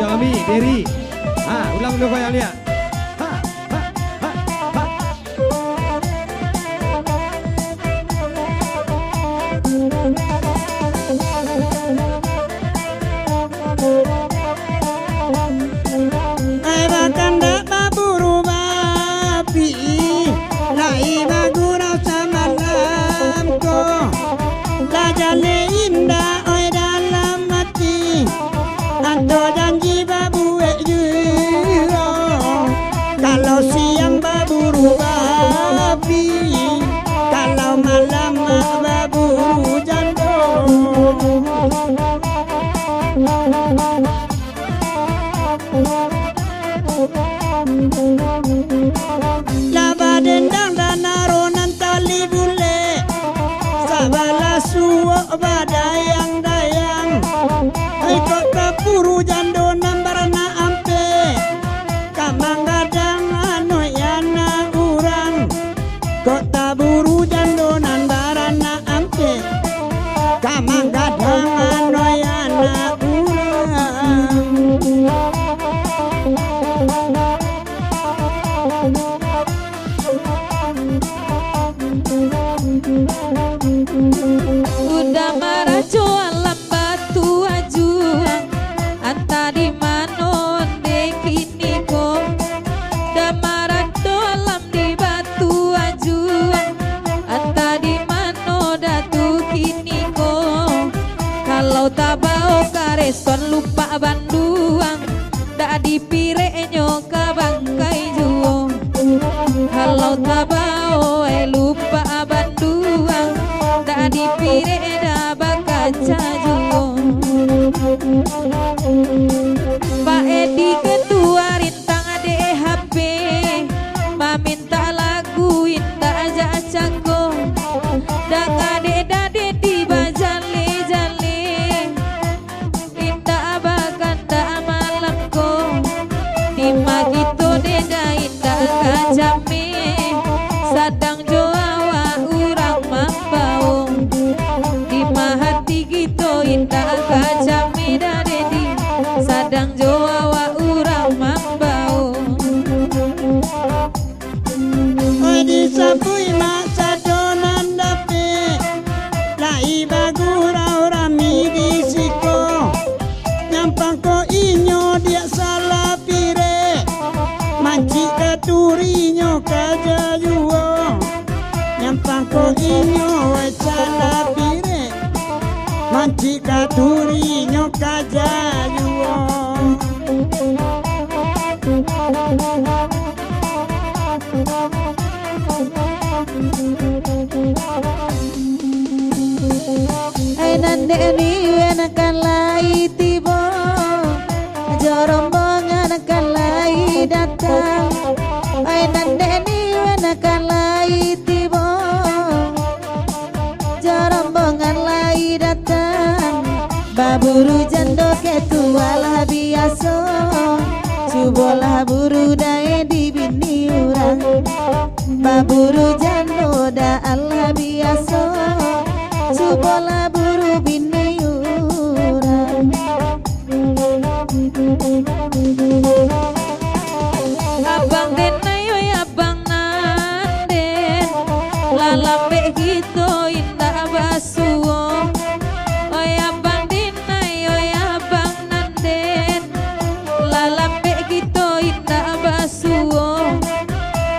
Jami, Derry. Ulang dulu yang lihat. Kalau siang baburu babi, kalau malam baburu jando. Laba dendang dan naronan tali bule, sabala suwo badayang-dayang. Hai kok kapuru jando nambarana ampe, kamanggadang ano yana urang. Kok taburu jando nambarana ampe, kamanggadang ano yana urang. Udah marah jualan batu ajuang, anta di mano kini ko. Udah marah dolam di batu ajuang, anta di mano datu kini ko. Kalau tabao kareson lupa banduang, dak dipire nyoka bangkai juo. Kalau tabao lupa banduang, dak dipire dah bakaca juo. Pak Edi ketua rintang ade HP, maminta lagu indah aja canggo. Dak ade dade di bajale jale, indah bagan dak malam ko. Di magito deda indah kajame, sadang joawa urang mambau. Di mahati gitu indah kajame dadedi, sadang joawa urang mambau. Oi disapui masa donan dape, lai bagura orami disiko. Nyampang ko inyo dia salah pire, manci katurinya kajayuo. Nyampang ko inyo salah pire, manci katurinya kajayuo. Ay nande ni wena kalai tibo, jorombongan kalai datang. Ay nande ni wena kalai tibo, jorombongan lai datang. Baburu jando ketualah biaso, cubolah buru dae di bini urang. Baburu jando da Allah biaso, cubolah buru bini urang. Abang den ayo abang nanden, lalambe gitu indah basuo. Oi abang den ayo abang nanden, lalambe gitu indah basuo.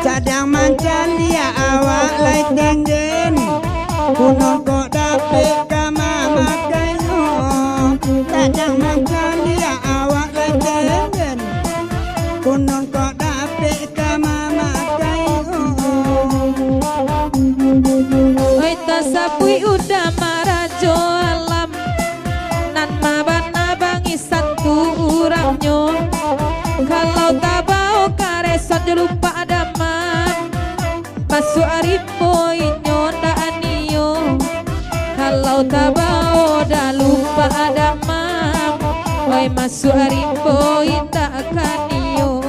Cadang mancan dia awak lai denggen, kuno kok dapet kama makayo. Cadang mancan dia awak lai denggen, kuno kok dapet kama makayo. Oi tasapui udah marah joalam, nan mabana bangisan tu urangnya. Kalau tabao karesan lupa daman, masuk aripo inyo da aniyo. Kalau tabao dah lupa daman, oi masuk aripo indah kaniyo.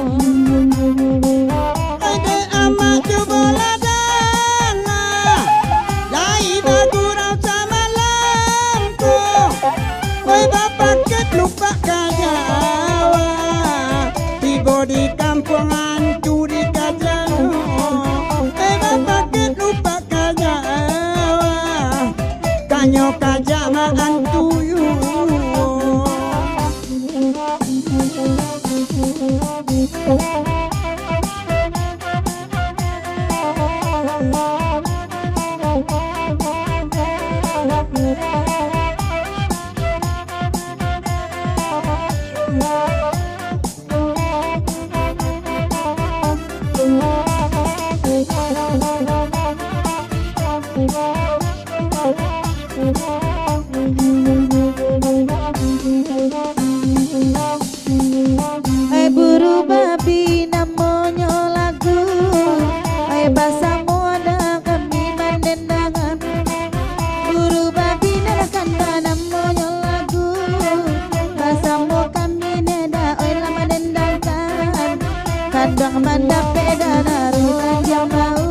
Ade amat jubola nyo kajamaan tuyu. Buru babi namanya lagu, basamu ada kami mendendangan. Buru babi nakanda namanya lagu, basamu kami neda oi lama dendangkan. Kadang mandap beda naruhan yang mau,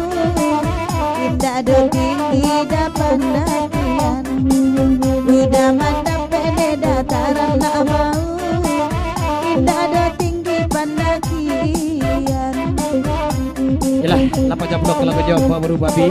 indah do tinggi dapat nakian. Udah mandap beda dataran nak mau, indah do tinggi pandakian. Yalah, 8 jam blok kalau menjawab Pak Buru Babi.